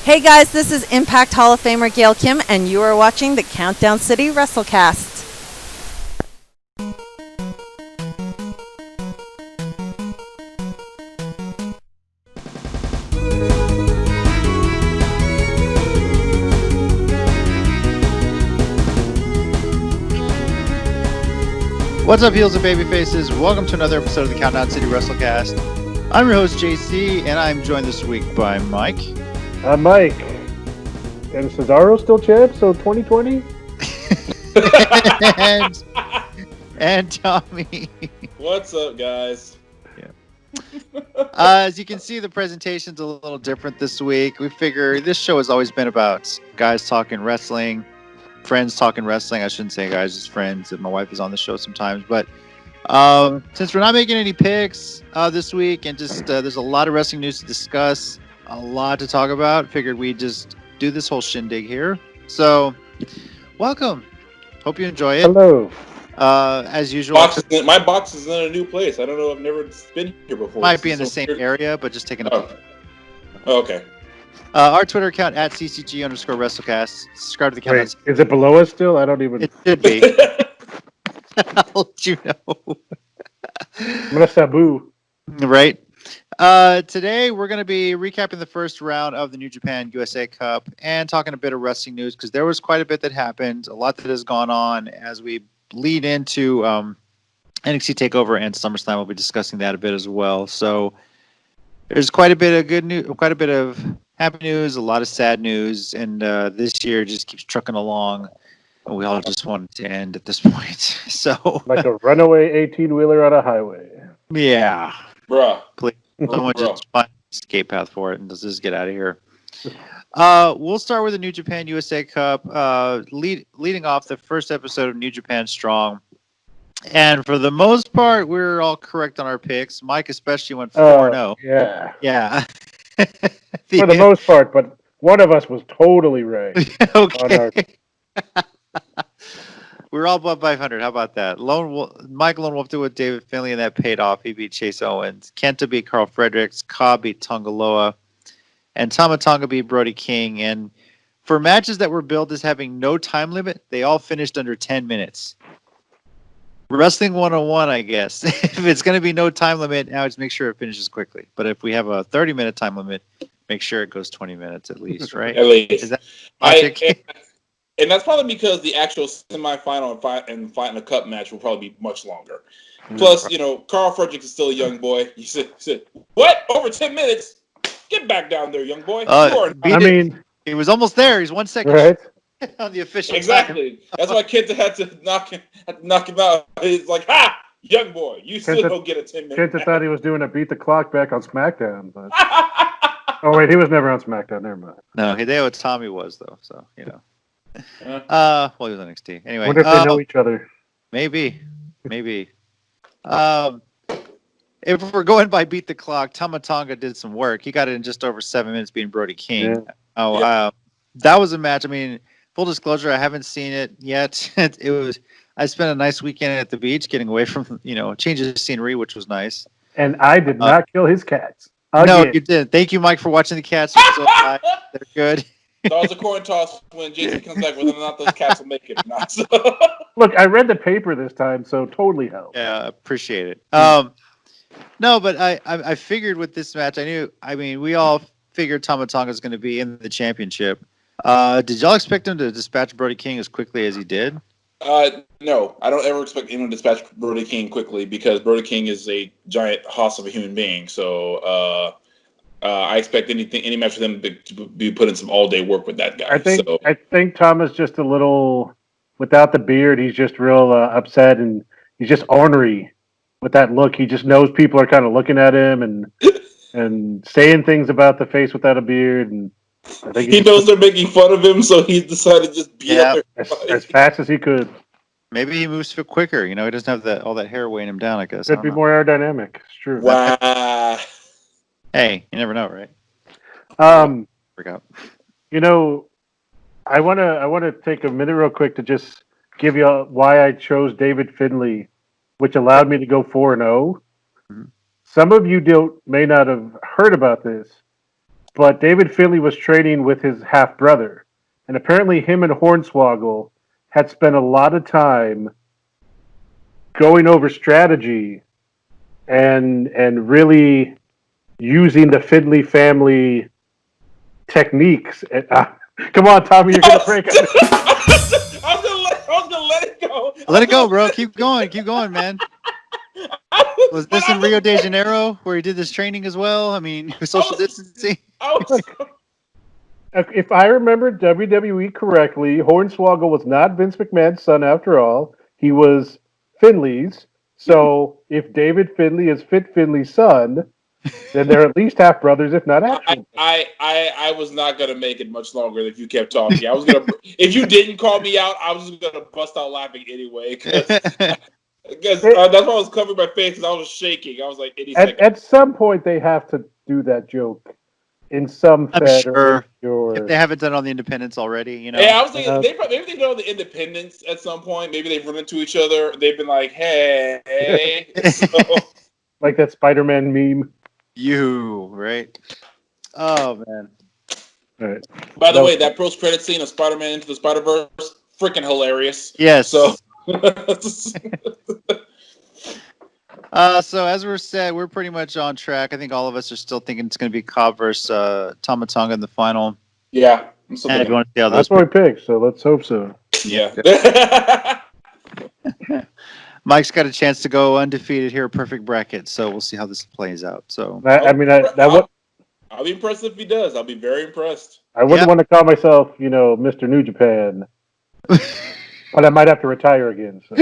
Hey guys, this is Impact Hall of Famer Gail Kim, and you are watching the Countdown City WrestleCast. What's up, heels and babyfaces? Welcome to another episode of the Countdown City WrestleCast. I'm your host, JC, and I'm joined this week by Mike. I'm Mike. And Cesaro still champ, so 2020? and Tommy. What's up, guys? Yeah. As you can see, the presentation's a little different this week. We figure this show has always been about guys talking wrestling, friends talking wrestling. I shouldn't say guys, just friends. My wife is on the show sometimes. But since we're not making any picks this week, and just there's a lot of wrestling news to discuss, a lot to talk about, figured we'd just do this whole shindig here. So, welcome. Hope you enjoy it. Hello. As usual, my box is in a new place. I don't know. I've never been here before. Might be in the same area, but just taking a peek. Oh, okay. Our Twitter account at @CCG_WrestleCast. Subscribe to the Wait, account. is it below us still? I don't even. It should be. How would you know? I'm gonna Sabu. Right. Today we're going to be recapping the first round of the New Japan USA Cup and talking a bit of wrestling news because there was quite a bit that happened, a lot that has gone on as we lead into NXT TakeOver and SummerSlam. We'll be discussing that a bit as well. So there's quite a bit of good news, quite a bit of happy news, a lot of sad news, and this year just keeps trucking along. We all just want it to end at this point. So Like a runaway 18-wheeler on a highway. Yeah. Bruh. Please. Someone just find an escape path for it and just get out of here. We'll start with the New Japan USA Cup. Leading off the first episode of New Japan Strong. And for the most part, we're all correct on our picks. Mike especially went 4-0. Yeah. Yeah. For the most part, but one of us was totally right. Okay. We were all above 500. How about that? Mike Lone Wolf did with David Finlay, and that paid off. He beat Chase Owens. Kenta beat Carl Fredericks. Cobb beat Tongaloa. And Tama Tonga beat Brody King. And for matches that were billed as having no time limit, they all finished under 10 minutes. Wrestling 101, I guess. If it's going to be no time limit, now just make sure it finishes quickly. But if we have a 30-minute time limit, make sure it goes 20 minutes at least, right? At least. Is that logic? And that's probably because the actual semifinal and final cup match will probably be much longer. Plus, Carl Fredericks is still a young boy. You said, what? Over 10 minutes? Get back down there, young boy. He was almost there. He's 1 second right? on the official. Exactly. That's why Kenta had to knock him out. He's like, ha! Young boy, you still don't get a 10-minute. Kenta thought he was doing a beat the clock back on SmackDown. But... oh, wait, he was never on SmackDown. Never mind. No, Hideo Itami was, though. So, well, he was on NXT. Anyway. I wonder if they know each other. Maybe. If we're going by beat the clock, Tama Tonga did some work. He got it in just over 7 minutes beating Brody King. Yeah. That was a match. I mean, full disclosure, I haven't seen it yet. I spent a nice weekend at the beach getting away from, change of scenery, which was nice. And I did not kill his cats. No, you didn't. Thank you, Mike, for watching the cats. They're good. That was a coin toss when Jason comes back whether or not those cats will make it or not. So. Look, I read the paper this time, so totally helped. Yeah, appreciate it. No, but I figured with this match, we all figured Tama Tonga was going to be in the championship. Did y'all expect him to dispatch Brody King as quickly as he did? No, I don't ever expect anyone to dispatch Brody King quickly because Brody King is a giant hoss of a human being. So I expect any match for them to be put in some all-day work with that guy. I think Thomas just a little without the beard. He's just real upset and he's just ornery with that look. He just knows people are kind of looking at him and saying things about the face without a beard. And I think he knows they're making fun of him, so he's decided to just be as fast as he could. Maybe he moves quicker. He doesn't have all that hair weighing him down. I guess could be more aerodynamic. It's true. Wow. Hey, you never know, right? Forgot. I want to take a minute real quick to just give you why I chose David Finlay, which allowed me to go 4-0. Mm-hmm. Some of you may not have heard about this, but David Finlay was training with his half brother, and apparently him and Hornswoggle had spent a lot of time going over strategy and really using the Finlay family techniques. Come on, Tommy, you're gonna break it. I was gonna let it go. Let it go, bro. Keep going, man. Was this in Rio de Janeiro where he did this training as well? I mean, social distancing. If I remember WWE correctly, Hornswoggle was not Vince McMahon's son after all. He was Finlay's. So if David Finlay is Fit Finlay's son, then they're at least half brothers, if not actual. I was not gonna make it much longer if you kept talking. I was gonna if you didn't call me out, I was just gonna bust out laughing anyway because that's why I was covering my face because I was shaking. I was like, at some point they have to do that joke in some sure. If they haven't done it on the independents already, you know. Yeah, I was thinking maybe they know the independents at some point. Maybe they've run into each other. They've been like, hey. So. Like that Spider-Man meme. Right? Oh man. All right. By the way, that post-credit scene of Spider-Man Into the Spider-Verse, freaking hilarious. Yes. So. So as we're said, we're pretty much on track. I think all of us are still thinking it's going to be Cobb versus Tama Tonga in the final. Yeah. And if you want to see how that's what we picked, so let's hope so. Yeah. Mike's got a chance to go undefeated here, perfect bracket. So we'll see how this plays out. So I'll be impressed if he does. I'll be very impressed. I wouldn't want to call myself, Mr. New Japan, but I might have to retire again. So.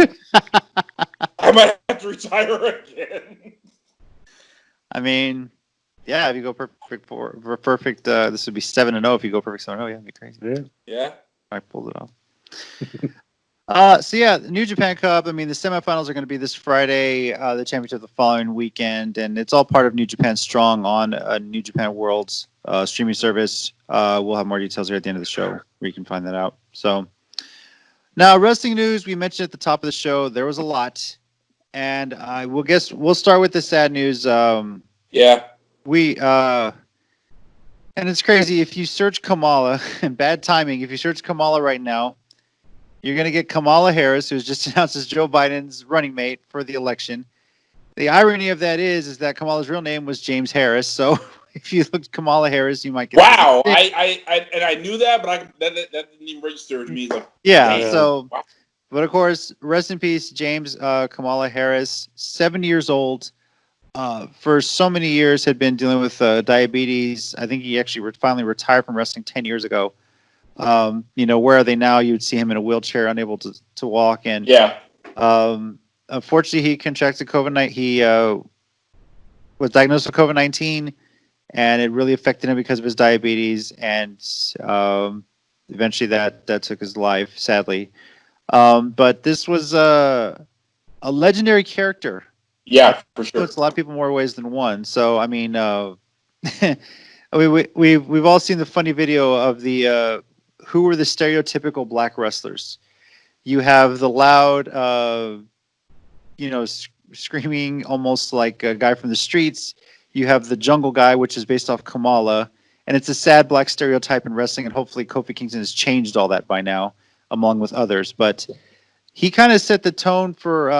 I might have to retire again. I mean, yeah, if you go perfect, this would be 7-0 if you go perfect 7-0. Yeah, it'd be crazy. Yeah. I pulled it off. So yeah, the New Japan Cup. I mean, the semifinals are going to be this Friday. The championship the following weekend, and it's all part of New Japan Strong on New Japan World's streaming service. We'll have more details here at the end of the show where you can find that out. So now, wrestling news. We mentioned at the top of the show there was a lot, and we'll start with the sad news. And it's crazy if you search Kamala and bad timing. If you search Kamala right now, you're going to get Kamala Harris, who's just announced as Joe Biden's running mate for the election. The irony of that is that Kamala's real name was James Harris. So if you looked Kamala Harris, you might get. Wow, I knew that, but that didn't even register with me. Like, yeah. So, but of course, rest in peace, James Kamala Harris, 70 years old. For so many years, had been dealing with diabetes. I think he actually finally retired from wrestling 10 years ago. Where are they now? You would see him in a wheelchair, unable to walk. And unfortunately, he contracted COVID-19. He was diagnosed with COVID-19, and it really affected him because of his diabetes. And eventually, that took his life, sadly. But this was a legendary character. Yeah, for sure. It's a lot of people more ways than one. So I mean, we've all seen the funny video of the who were the stereotypical black wrestlers. You have the loud, screaming almost like a guy from the streets. You have the jungle guy, which is based off Kamala, and it's a sad black stereotype in wrestling. And hopefully, Kofi Kingston has changed all that by now, along with others. But he kind of set the tone for.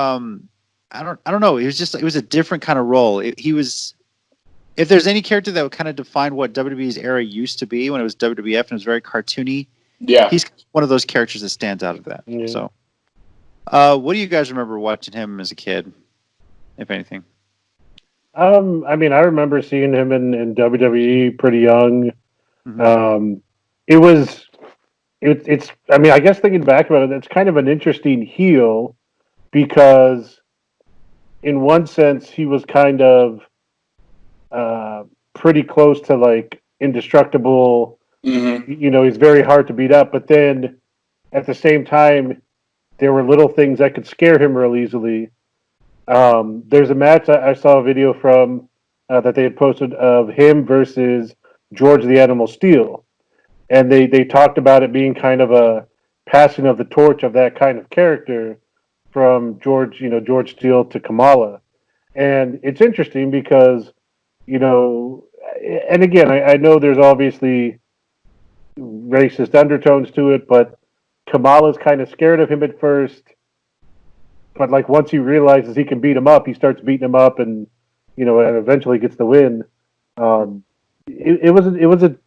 I don't know. It was a different kind of role. He was, if there's any character that would kind of define what WWE's era used to be when it was WWF and it was very cartoony. Yeah, he's one of those characters that stands out of that. Yeah. So, what do you guys remember watching him as a kid, if anything? I mean, I remember seeing him in WWE pretty young. Mm-hmm. It's. I mean, I guess thinking back about it, it's kind of an interesting heel because. In one sense, he was kind of pretty close to like indestructible. Mm-hmm. He's very hard to beat up. But then at the same time, there were little things that could scare him real easily. There's a match I saw a video from that they had posted of him versus George the Animal Steel. And they talked about it being kind of a passing of the torch of that kind of character. From George Steele to Kamala. And it's interesting because, and again, I know there's obviously racist undertones to it, but Kamala's kind of scared of him at first. But like once he realizes he can beat him up, he starts beating him up, and and eventually gets the win. It was an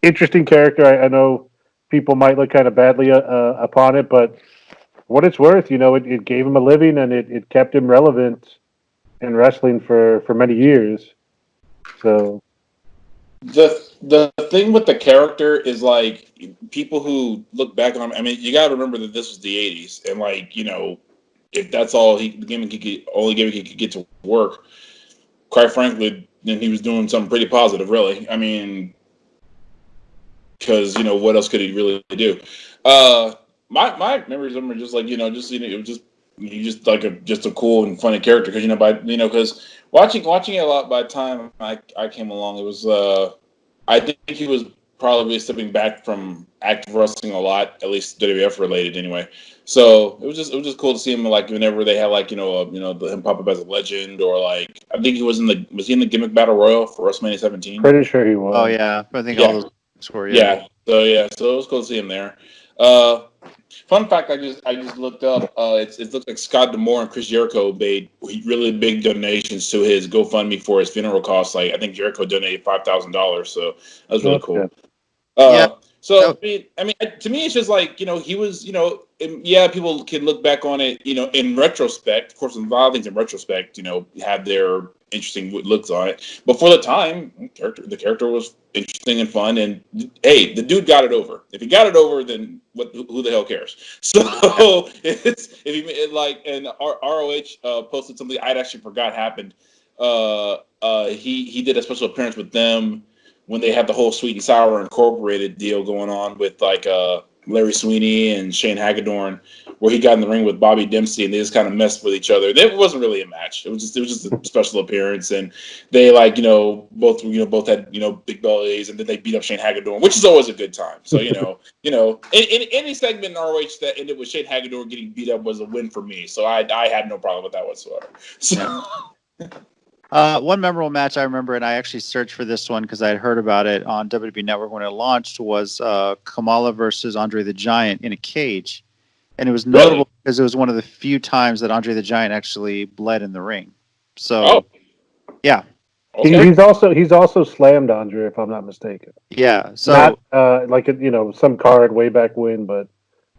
interesting character. I know people might look kind of badly upon it, but what it's worth, it gave him a living, and it kept him relevant in wrestling for many years. So the thing with the character is like people who look back on him. I mean, you got to remember that this was the '80s, and like if that's all the gimmick he could get to work, quite frankly, then he was doing something pretty positive, really. I mean, because what else could he really do? My memories of him are just like it was just like a cool and funny character because watching it a lot by the time I came along, it was I think he was probably stepping back from active wrestling a lot, at least WWF related anyway. So it was just cool to see him like whenever they had like him pop up as a legend, or like I think he was in the Gimmick Battle Royal for WrestleMania 17. pretty sure he was. Oh yeah, I think all those were yeah. So it was cool to see him there. Fun fact, I just looked up. It looks like Scott D'Amore and Chris Jericho made really big donations to his GoFundMe for his funeral costs. Like I think Jericho donated $5,000, so that was really cool. Yeah. So I mean, to me, it's just like he was people can look back on it in retrospect. Of course, a lot of things in retrospect have their interesting looks on it. But for the time, the character was interesting and fun. And hey, the dude got it over. If he got it over, then who the hell cares? So and ROH posted something I'd actually forgot happened. He did a special appearance with them when they had the whole Sweet and Sour Incorporated deal going on with like Larry Sweeney and Shane Hagedorn, where he got in the ring with Bobby Dempsey and they just kind of messed with each other. It wasn't really a match. It was just a special appearance, and they both had big bellies, and then they beat up Shane Hagedorn, which is always a good time. So in any segment in ROH that ended with Shane Hagedorn getting beat up was a win for me. So I had no problem with that whatsoever. So. One memorable match I remember, and I actually searched for this one because I had heard about it on WWE Network when it launched, was Kamala versus Andre the Giant in a cage. And it was notable because it was one of the few times that Andre the Giant actually bled in the ring. So, yeah. Okay. He's also slammed Andre, if I'm not mistaken. Yeah. So not some card way back when, but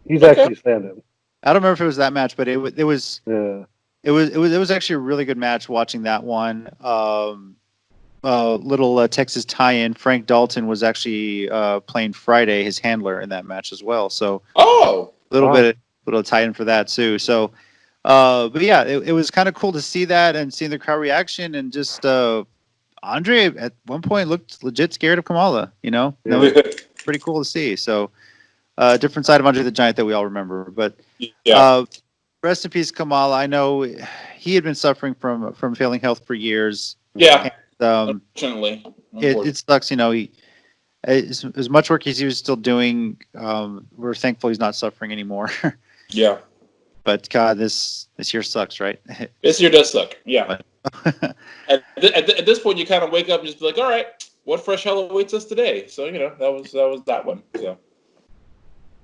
he's actually slammed him. I don't remember if it was that match, but it was. Yeah. It was actually a really good match watching that one. Little Texas tie-in. Frank Dalton was actually playing Friday, his handler, in that match as well. So little tie-in for that too. So, but yeah, it was kind of cool to see that and seeing the crowd reaction, and just Andre at one point looked legit scared of Kamala. That was pretty cool to see. So, different side of Andre the Giant that we all remember, but yeah. Rest in peace, Kamala. I know he had been suffering from failing health for years. Yeah. And, unfortunately. It sucks. He as much work as he was still doing, we're thankful he's not suffering anymore. Yeah. But God, this year sucks, right? This year does suck. Yeah. at this point, you kind of wake up and just be like, all right, what fresh hell awaits us today? So that was that one. So.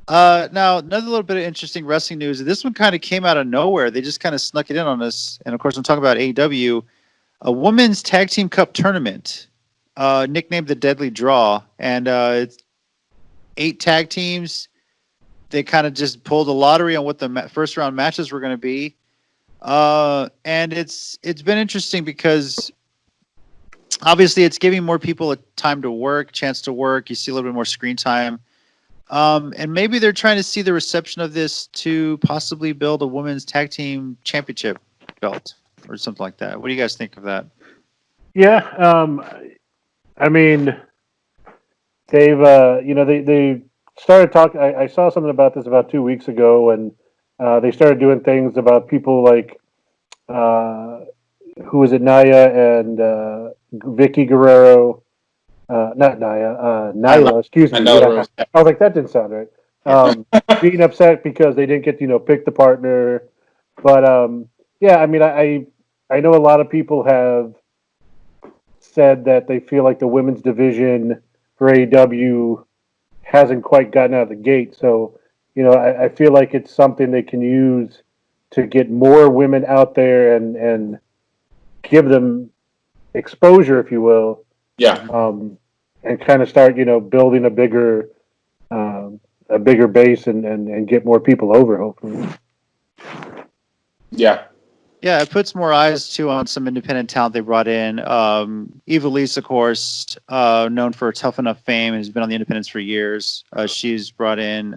Now another little bit of interesting wrestling news. This one kind of came out of nowhere. They just kind of snuck it in on us. And of course, I'm talking about AEW, a women's tag team cup tournament, nicknamed the Deadly Draw, and it's 8 tag teams. They kind of just pulled a lottery on what the first round matches were going to be, and it's been interesting because obviously it's giving more people a chance to work. You see a little bit more screen time. And maybe they're trying to see the reception of this to possibly build a women's tag team championship belt or something like that. What do you guys think of that? Yeah. I mean, they've, they started talking. I saw something about this about 2 weeks ago, and they started doing things about people like, who was it? Naya and Vicky Guerrero. Not Naya, Nyla, excuse me. Yeah. I was like, that didn't sound right. Being upset because they didn't get to, pick the partner. But, yeah, I mean, I know a lot of people have said that they feel like the women's division for AEW hasn't quite gotten out of the gate. So, I feel like it's something they can use to get more women out there and give them exposure, if you will. Yeah. And kind of start, building a bigger base and get more people over, hopefully. Yeah. Yeah, it puts more eyes too on some independent talent they brought in. Eva Lise, of course, known for Tough Enough fame, has been on the independents for years. She's brought in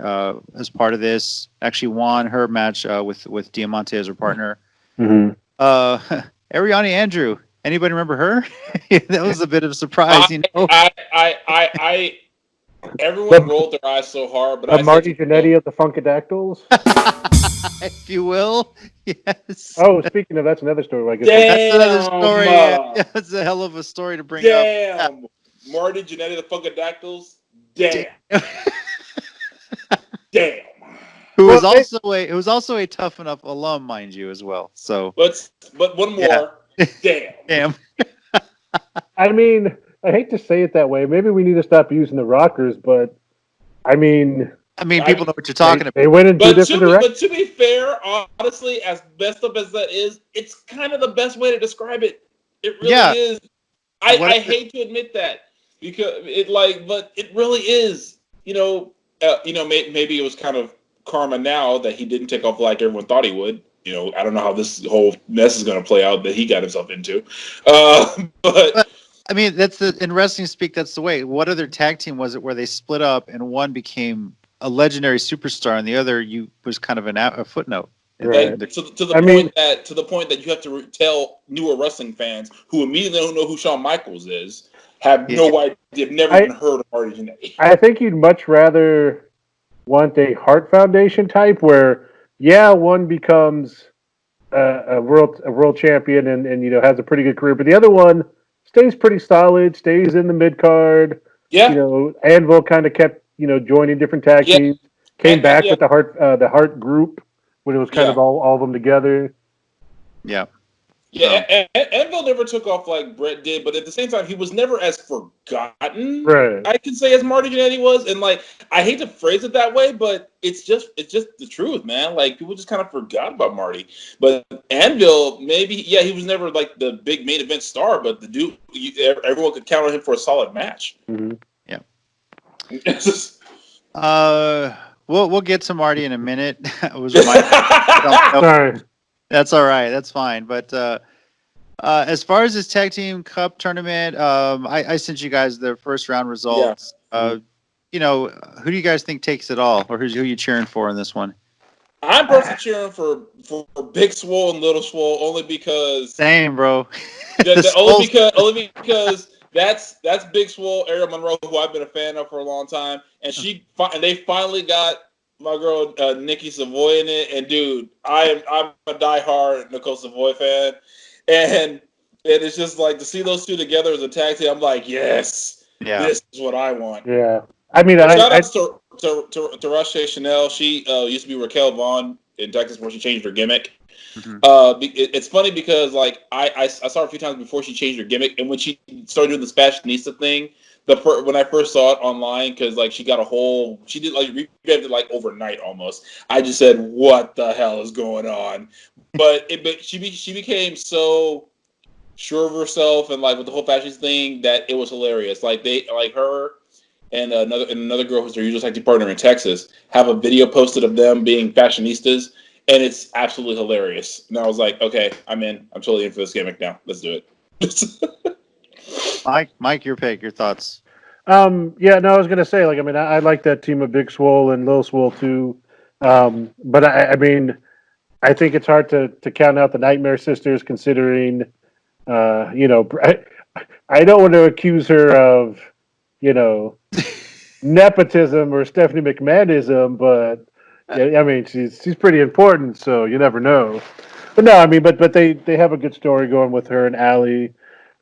as part of this. Actually, won her match with Diamante as her partner. Mm-hmm. Ariana Andrew. Anybody remember her? That was a bit of a surprise, Everyone rolled their eyes so hard, but Marty Jannetty of the Funkadactyls, if you will. Yes. Oh, speaking of, that's another story. I guess. That's another story. Yeah, that's a hell of a story to bring up. Damn. Marty Jannetty, the Funkadactyls. Damn. Damn. Who was also a Tough Enough alum, mind you, as well. So, but one more. Yeah. Damn. I mean, I hate to say it that way. Maybe we need to stop using the rockers, but I mean, people know what you're talking about. They went in two different directions. But to be fair, honestly, as messed up as that is, it's kind of the best way to describe it. It really is. I hate to admit that because but it really is. Maybe it was kind of karma now that he didn't take off like everyone thought he would. I don't know how this whole mess is going to play out that he got himself into. But I mean, in wrestling speak, that's the way. What other tag team was it where they split up and one became a legendary superstar and the other was kind of a footnote? Right. To the point that you have to tell newer wrestling fans who immediately don't know who Shawn Michaels is, have no idea, have never even heard of Marty Jannetty. I think you'd much rather want a Hart Foundation type where, one becomes a world champion and has a pretty good career, but the other one stays pretty solid, stays in the mid card. Yeah. Anvil kind of kept joining different tag teams. Came back with the Hart group when it was kind of all of them together. Yeah. Yeah, Anvil never took off like Brett did, but at the same time, he was never as forgotten. Right. I can say as Marty Jannetty was, and I hate to phrase it that way, but it's just the truth, man. Like people just kind of forgot about Marty. But Anvil, maybe, he was never like the big main event star, but the dude, everyone could count on him for a solid match. Mm-hmm. Yeah. We'll get to Marty in a minute. It was Sorry. That's all right. That's fine. But as far as this tag team cup tournament, I sent you guys the first round results. Yeah. Who do you guys think takes it all, or who you cheering for in this one? I'm personally cheering for Big Swole and Little Swole only because same, bro. only because that's Big Swole, Ariel Monroe, who I've been a fan of for a long time, and they finally got my girl Nikki Savoy in it, and dude, I'm a diehard Nicole Savoy fan, and it's just like to see those two together as a tag team. I'm like, yes, this is what I want. Yeah, I mean, shout out to Rashay Chanel. She used to be Raquel Vaughn in Texas before she changed her gimmick. Mm-hmm. It's funny because I saw her a few times before she changed her gimmick, and when she started doing this fashionista thing. When I first saw it online, because she got she did revamped it overnight almost. I just said, "What the hell is going on?" But she became so sure of herself and with the whole fashion thing that it was hilarious. Her and another girl who's their usual tag team partner in Texas have a video posted of them being fashionistas, and it's absolutely hilarious. And I was like, "Okay, I'm in. I'm totally in for this gimmick now. Let's do it." Mike, your pick, your thoughts. I was gonna say, I like that team of Big Swole and Little Swole too. But I think it's hard to count out the Nightmare Sisters considering, I don't want to accuse her of, nepotism or Stephanie McMahonism, but she's pretty important, so you never know. But no, but they have a good story going with her and Allie.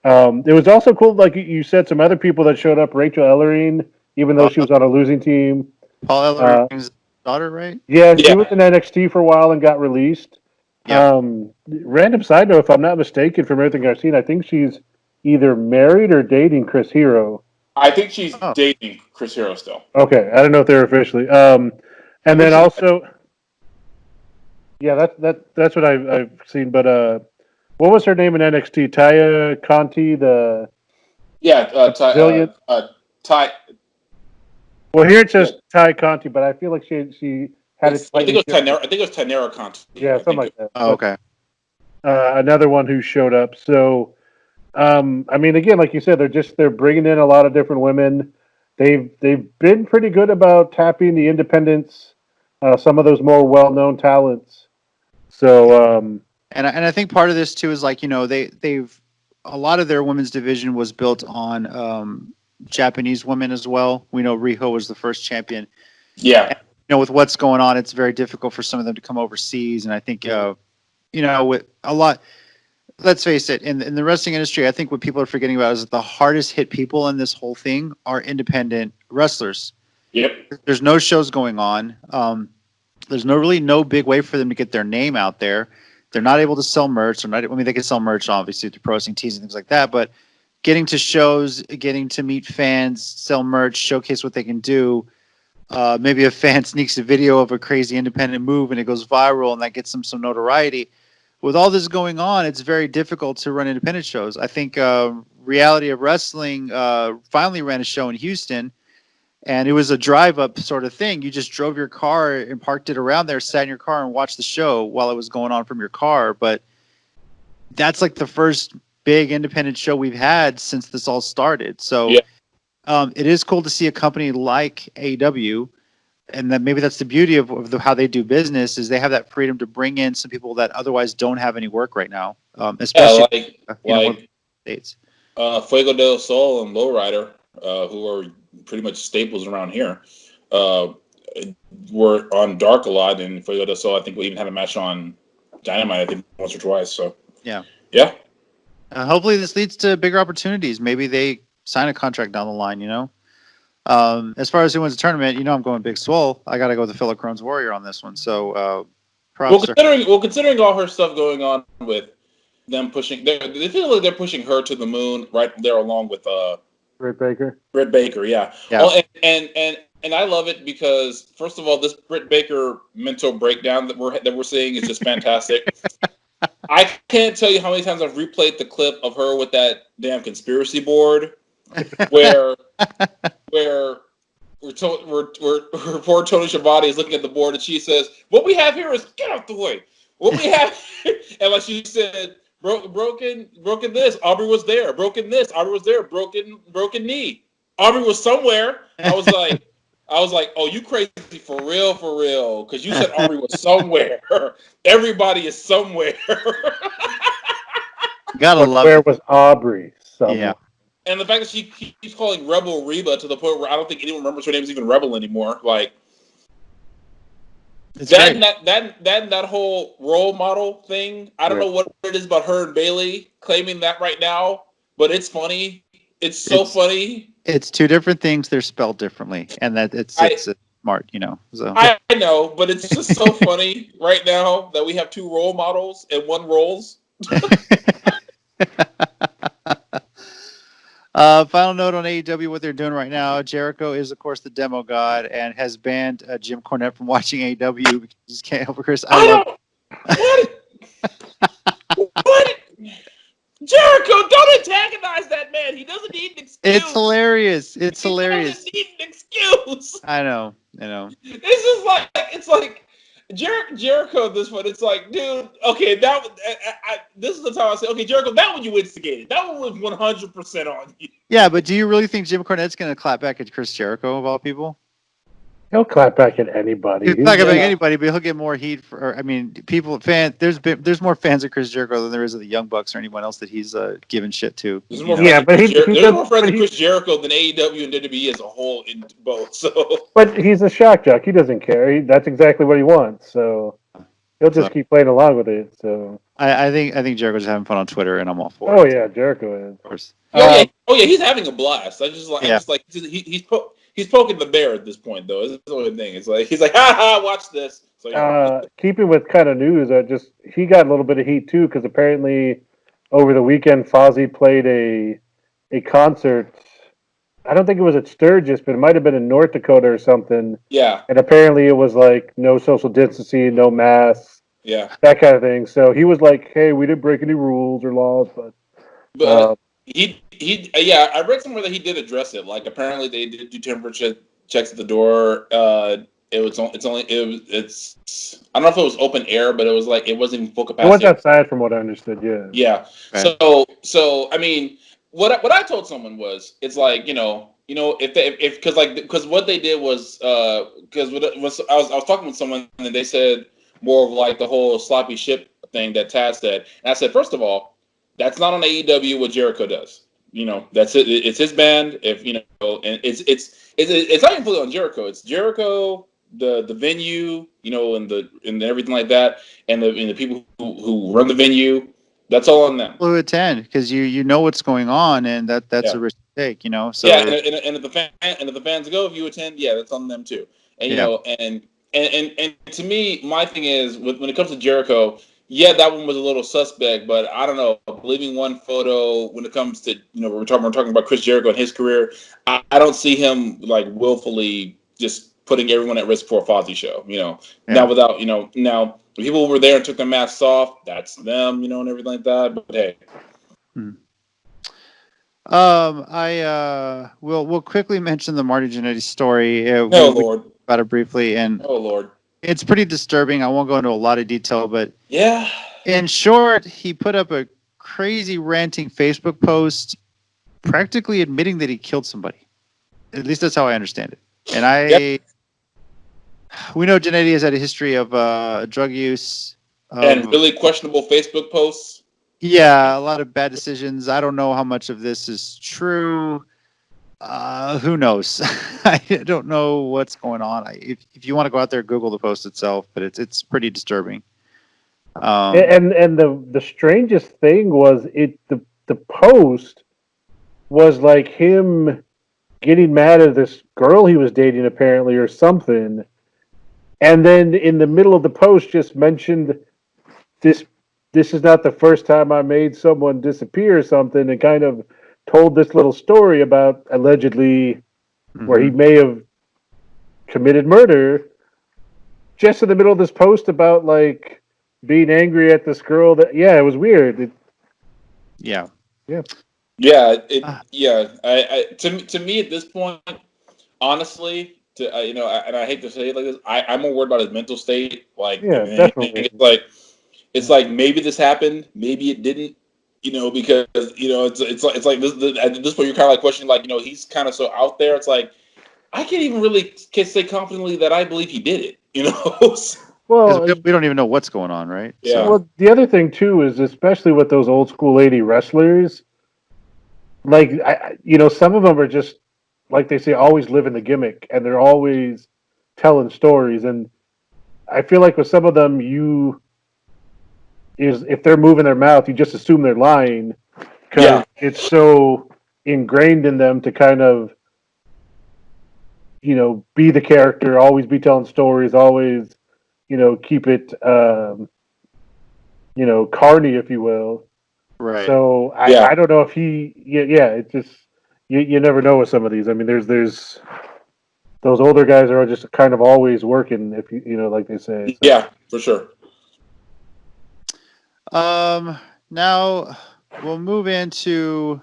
It was also cool, like you said, some other people that showed up. Rachel Ellering, even though she was on a losing team. Paul Ellering's daughter, right? Yeah, she was in NXT for a while and got released. Yeah. Random side note, if I'm not mistaken, from everything I've seen, I think she's either married or dating Chris Hero. I think she's dating Chris Hero still. Okay, I don't know if they're officially. And then also, yeah, that's what I've seen. But what was her name in NXT? Taya Conti, the Ty. Well, here it says Ty Conti, but I feel like she had it. I think it was Tanera Conti. Yeah, something like that. Oh, okay. Another one who showed up. So, I mean, again, like you said, they're bringing in a lot of different women. They've been pretty good about tapping the independents, some of those more well-known talents. So, and I think part of this too is like, you know, they've a lot of their women's division was built on Japanese women as well. We know Riho was the first champion. Yeah. And, you know, with what's going on, it's very difficult for some of them to come overseas. And I think, you know, with a lot, let's face it, in the wrestling industry, I think what people are forgetting about is that the hardest hit people in this whole thing are independent wrestlers. Yep. There's no shows going on. There's no big way for them to get their name out there. They're not able to sell merch. They can sell merch obviously through pro wrestling tees and things like that, but getting to shows, getting to meet fans, sell merch, showcase what they can do. Maybe a fan sneaks a video of a crazy independent move and it goes viral and that gets them some notoriety. With all this going on, it's very difficult to run independent shows. I think Reality of Wrestling finally ran a show in Houston, and it was a drive-up sort of thing. You just drove your car and parked it around there, sat in your car and watched the show while it was going on from your car. But that's like the first big independent show we've had since this all started. So it is cool to see a company like AEW, and that maybe that's the beauty of how they do business, is they have that freedom to bring in some people that otherwise don't have any work right now, especially like States. Fuego del Sol and Lowrider, who are pretty much staples around here, were on Dark a lot, and Fuego del Sol, I think, we even had a match on Dynamite, I think, once or twice. So yeah. Hopefully this leads to bigger opportunities. Maybe they sign a contract down the line, you know. As far as who wins the tournament, you know, I'm going Big Swole. I got to go with the Philip Crone's Warrior on this one. So, considering all her stuff going on with them pushing, they feel like they're pushing her to the moon right there along with Britt Baker. Britt Baker, yeah. Oh, and I love it because, first of all, this Britt Baker mental breakdown that we're seeing is just fantastic. I can't tell you how many times I've replayed the clip of her with that damn conspiracy board, where poor Tony Schiavone is looking at the board and she says, "What we have here is get out the way. What we have," and like she said, broken this. Aubrey was there. Broken this. Aubrey was there. Broken knee. Aubrey was somewhere. I was like, oh, you crazy for real, because you said Aubrey was somewhere. Everybody is somewhere. Gotta love where it. was Aubrey? Somewhere. Yeah. And the fact that she keeps calling Rebel Reba to the point where I don't think anyone remembers her name's even Rebel anymore. Like that whole role model thing. I don't know what it is about her and Bailey claiming that right now, but it's funny. It's funny. It's two different things. They're spelled differently, and that it's smart, you know. So I know, but it's just so funny right now that we have two role models and one roles. Final note on AEW, what they're doing right now. Jericho is, of course, the demo god and has banned Jim Cornette from watching AEW because he just can't help it, Chris. What? Jericho, don't antagonize that man. He doesn't need an excuse. It's hilarious. He doesn't need an excuse. I know. It's like Jericho at this point. It's like, dude, okay, this is the time I say, okay, Jericho, that one you instigated. That one was 100% on you. Yeah, but do you really think Jim Cornette's going to clap back at Chris Jericho, of all people? He'll clap back at anybody. He'll clap back at anybody, but he'll get more heat there's more fans of Chris Jericho than there is of the Young Bucks or anyone else that he's giving shit to. There's more friends of Chris Jericho than AEW and WWE as a whole in both. So, but he's a shock jock. He doesn't care. That's exactly what he wants. So he'll just keep playing along with it. So I think Jericho's having fun on Twitter, and I'm all for it. Oh yeah, Jericho is. Of course. He's having a blast. He's poking the bear at this point, though. It's the only thing. It's like he's like, ha ha, watch this. So keeping with kind of news, he got a little bit of heat too because apparently over the weekend, Fozzy played a concert. I don't think it was at Sturgis, but it might have been in North Dakota or something. Yeah, And apparently it was like no social distancing, no masks, yeah. that kind of thing. So he was like, "Hey, we didn't break any rules or laws, but But yeah, I read somewhere that he did address it. Like apparently they did do temperature checks at the door. It's I don't know if it was open air, but it was like it wasn't even full it was capacity. outside, from what I understood." Yeah. Yeah. Okay. So I mean, what I told someone was, it's like because what they did was because I was talking with someone and they said more of like the whole sloppy ship thing that Taz said, and I said, first of all, that's not on AEW what Jericho does. That's it. It's his band. If and it's not even fully on Jericho. It's Jericho, the venue, and everything like that, and the people who run the venue. That's all on them. Who attend because you know what's going on, and that's Yeah. a risk to take. So Yeah, and if the fans go, if you attend, yeah, that's on them too. And Yeah. and to me, my thing is when it comes to Jericho, yeah, that one was a little suspect, but I don't know. Believing one photo when it comes to we're talking about Chris Jericho and his career, I don't see him like willfully just putting everyone at risk for a Fozzy show. Now without now the people who were there and took their masks off, that's them, and everything like that. But hey. We'll quickly mention the Marty Jannetty story. Oh we Lord. about it briefly, and Oh Lord. it's pretty disturbing. I won't go into a lot of detail, but Yeah. in short, he put up a crazy ranting Facebook post, practically admitting that he killed somebody. At least that's how I understand it. And we know Jannetty has had a history of drug use And really questionable Facebook posts. Yeah, a lot of bad decisions. I don't know how much of this is true. Who knows? I don't know what's going on. If you want to go out there, Google the post itself, but it's pretty disturbing. And the strangest thing was the post was like him getting mad at this girl he was dating apparently or something, and then in the middle of the post just mentioned this is not the first time I made someone disappear or something, and kind of told this little story about allegedly where he may have committed murder, just in the middle of this post about like being angry at this girl. That it was weird. Yeah. To me at this point, honestly, and I hate to say it like this, I'm more worried about his mental state. Like, Definitely. It's like maybe this happened, maybe it didn't. Because it's like this at this point you're kind of like questioning, like he's kind of so out there. It's like I can't even really say confidently that I believe he did it. Well, we don't even know what's going on, right? Yeah. Well, the other thing too is, especially with those old school lady wrestlers, like some of them are just like they say, always living the gimmick, and they're always telling stories. And I feel like with some of them, if they're moving their mouth, you just assume they're lying because it's so ingrained in them to kind of be the character, always be telling stories, always keep it carny, if you will. Right. So I don't know if it's just you never know with some of these. I mean, there's those older guys are just kind of always working, if like they say. So. Yeah, for sure. Now we'll move into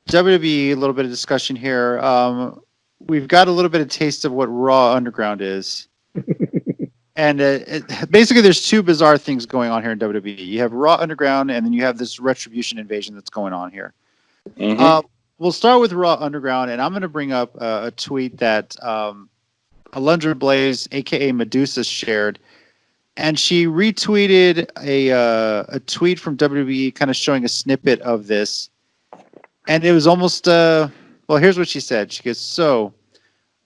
WWE. A little bit of discussion here. We've got a little bit of taste of what Raw Underground is. And basically, there's two bizarre things going on here in WWE. You have Raw Underground, and then you have this Retribution invasion that's going on here. Mm-hmm. We'll start with Raw Underground, and I'm going to bring up a tweet that Alundra Blaze, a.k.a. Medusa, shared. And she retweeted a tweet from WWE kind of showing a snippet of this. And it was almost, here's what she said. She goes, "So,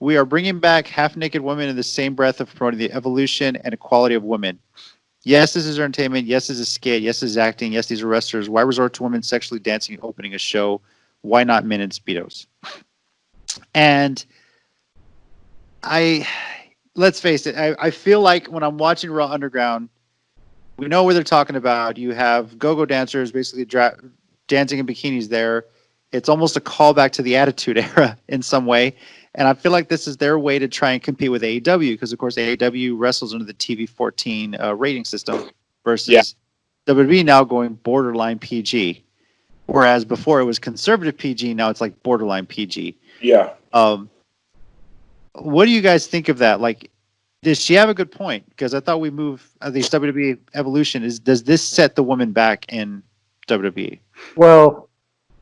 we are bringing back half-naked women in the same breath of promoting the evolution and equality of women. Yes, this is entertainment. Yes, this is skit. Yes, this is acting. Yes, these are wrestlers. Why resort to women sexually dancing opening a show? Why not men in Speedos?" And let's face it, I feel like when I'm watching Raw Underground, we know what they're talking about. You have go-go dancers basically dancing in bikinis there. It's almost a callback to the Attitude Era in some way. And I feel like this is their way to try and compete with AEW because, of course, AEW wrestles under the TV-14 rating system versus WWE now going borderline PG. Whereas before it was conservative PG, now it's like borderline PG. Yeah. What do you guys think of that? Like, does she have a good point? Because I thought we move these WWE Evolution. Does this set the woman back in WWE? Well,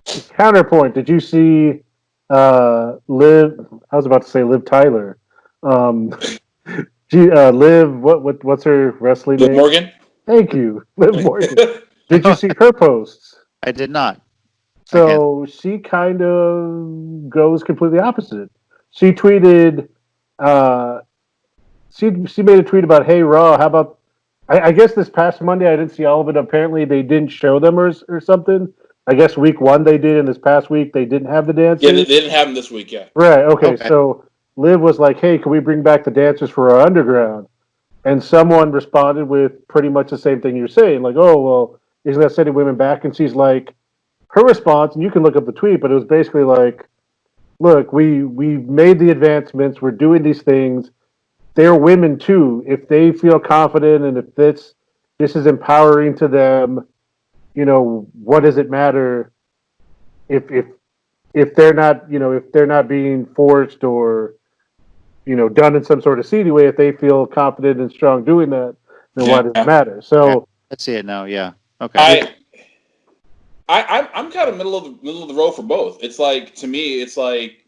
counterpoint. Did you see Liv? I was about to say Liv Tyler. Liv. What's her wrestling Liv name? Morgan. Thank you, Liv Morgan. Did you see her posts? I did not. So she kind of goes completely opposite. She tweeted. She made a tweet about, "Hey Raw, how about?" I guess this past Monday I didn't see all of it. Apparently they didn't show them or something. I guess week 1 they did, and this past week they didn't have the dancers. Yeah, they didn't have them this week. Yeah. Right. Okay. So Liv was like, "Hey, can we bring back the dancers for our underground?" And someone responded with pretty much the same thing you're saying, like, "Oh well, isn't that sending women back?" And she's like, her response, and you can look up the tweet, but it was basically like, "Look, we've made the advancements. We're doing these things. They're women too. If they feel confident and if this is empowering to them, what does it matter if they're not, if they're not being forced or, done in some sort of seedy way, if they feel confident and strong doing that, then why does it matter?" So let's see it now. Yeah. Okay. I'm kind of middle of the road for both. It's like, to me, it's like,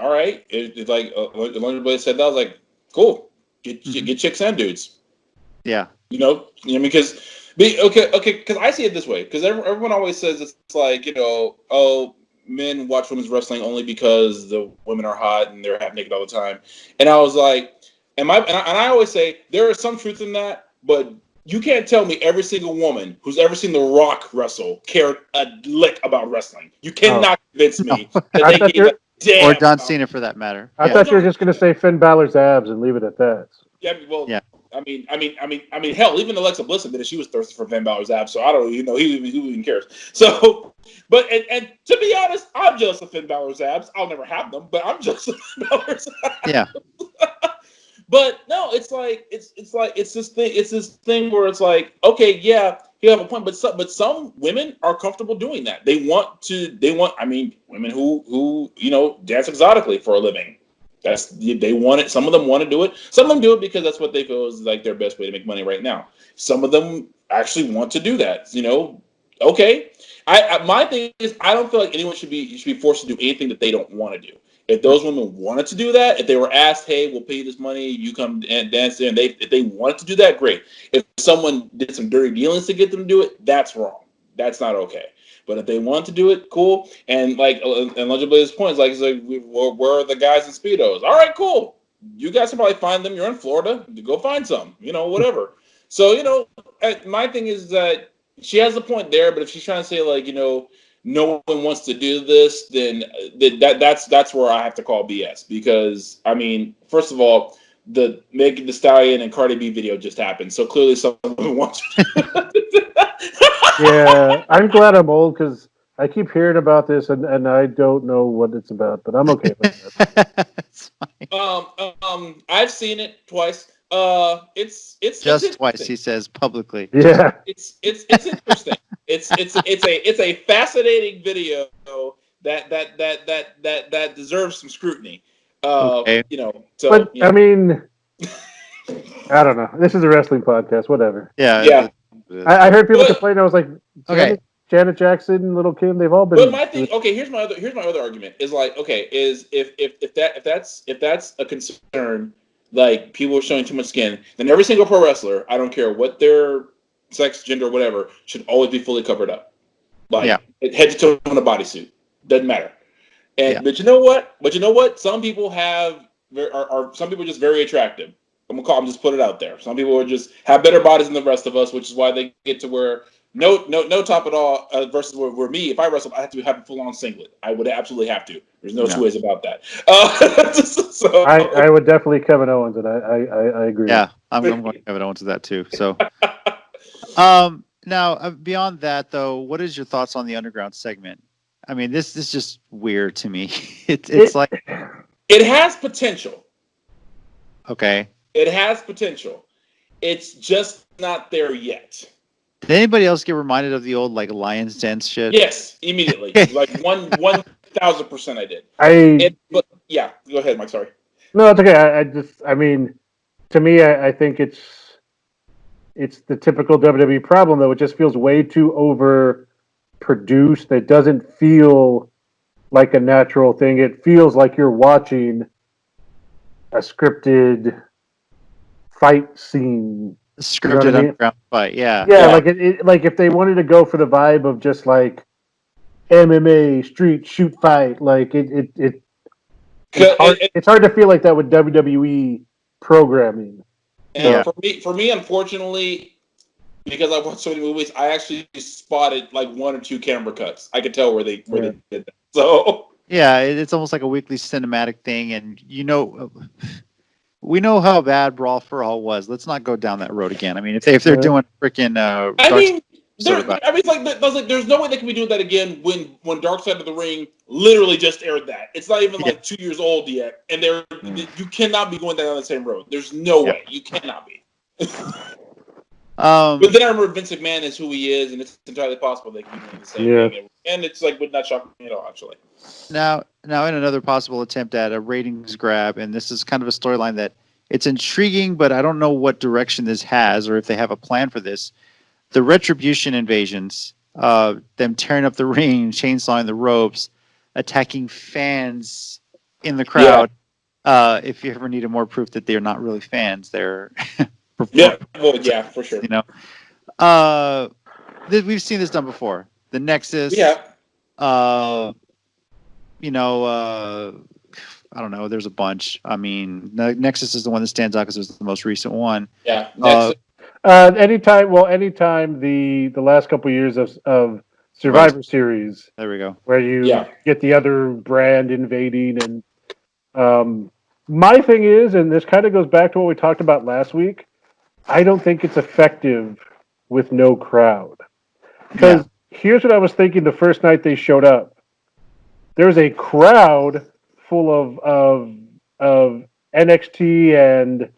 all right. It's like everybody said that. I was like, cool. Get chicks and dudes. Yeah. Because because I see it this way. Because everyone always says it's like, oh, men watch women's wrestling only because the women are hot and they're half naked all the time. And I was like, and I always say there is some truth in that, but you can't tell me every single woman who's ever seen The Rock wrestle cared a lick about wrestling. You cannot convince me that they gave a damn. Or John Cena for that matter. I thought you were just going to say Finn Balor's abs and leave it at that. Yeah, well, yeah. I mean, hell, even Alexa Bliss admitted she was thirsty for Finn Balor's abs, so I don't, who even cares. So, but and to be honest, I'm jealous of Finn Balor's abs. I'll never have them, but I'm jealous of Finn Balor's abs. Yeah. But no, it's this thing where it's like, okay, yeah, you have a point, but some women are comfortable doing that. They want, women who dance exotically for a living. They want it. Some of them want to do it. Some of them do it because that's what they feel is like their best way to make money right now. Some of them actually want to do that. Okay. My thing is, I don't feel like anyone should be forced to do anything that they don't want to do. If those women wanted to do that, if they were asked, "Hey, we'll pay you this money, you come and dance there," and if they wanted to do that, great. If someone did some dirty dealings to get them to do it, that's wrong. That's not okay. But if they want to do it, cool. And like, and Legend Blaze's point is like, where are the guys in Speedos? All right, cool. You guys can probably find them. You're in Florida. Go find some. Whatever. So my thing is that she has a point there, but if she's trying to say like, no one wants to do this, then that's where I have to call BS. Because first of all, the Megan Thee Stallion and Cardi B video just happened, so clearly someone wants to. Yeah, I'm glad I'm old because I keep hearing about this and I don't know what it's about, but I'm okay with that. I've seen it twice. It's just twice, he says publicly. Yeah, it's interesting. It's a fascinating video that deserves some scrutiny. Okay. But I mean, I don't know. This is a wrestling podcast. Whatever. Yeah. I heard people complain. I was like, Janet Jackson, Little Kim, they've all been. But my thing, okay, here's my other argument is like, okay, is if that's a concern, like people are showing too much skin, then every single pro wrestler, I don't care what their sex, gender, whatever, should always be fully covered up, like head to toe in a bodysuit. Doesn't matter. And but you know what? Some people are just very attractive. I'm just put it out there. Some people have better bodies than the rest of us, which is why they get to wear no top at all. Versus where me, if I wrestle, I have to have a full on singlet. I would absolutely have to. There's no two ways about that. So I would definitely Kevin Owens, and I agree. Yeah, I'm going Kevin Owens with that too. So, Now, beyond that, though, what is your thoughts on the underground segment? I mean, this is just weird to me. It's like, It has potential. okay. It has potential. It's just not there yet. Did anybody else get reminded of the old like Lion's Den shit? Yes, immediately. Like 1,000% I did. But yeah, go ahead, Mike. Sorry. No, it's okay. I mean, to me, I think it's the typical WWE problem, though. It just feels way too overproduced. It doesn't feel like a natural thing. It feels like you're watching a scripted fight scene. Scripted underground fight, yeah. Yeah, like like if they wanted to go for the vibe of just like MMA street shoot fight, like it's hard to feel like that with WWE programming. And for me, unfortunately, because I've watched so many movies, I actually spotted like 1 or 2 camera cuts. I could tell where they did that. So yeah, it's almost like a weekly cinematic thing, and we know how bad Brawl for All was. Let's not go down that road again. I mean, if they're doing freaking, there's no way they can be doing that again when Dark Side of the Ring literally just aired that. It's not even like 2 years old yet, and you cannot be going down the same road. There's no way you cannot be. But then I remember Vince McMahon is who he is, and it's entirely possible they can be doing the same thing. And it's like would not shock me at all, actually. Now, in another possible attempt at a ratings grab, and this is kind of a storyline that it's intriguing, but I don't know what direction this has or if they have a plan for this. The Retribution invasions, them tearing up the ring, chainsawing the ropes, attacking fans in the crowd. Yeah. If you ever needed more proof that they're not really fans, they're for sure. We've seen this done before. The Nexus. Yeah. I don't know. There's a bunch. I mean, Nexus is the one that stands out because it was the most recent one. Yeah. Nexus. Anytime the last couple of years of Survivor Series. There we go. Where you get the other brand invading, and my thing is, and this kind of goes back to what we talked about last week. I don't think it's effective with no crowd. Because here's what I was thinking the first night they showed up. There's a crowd full of NXT and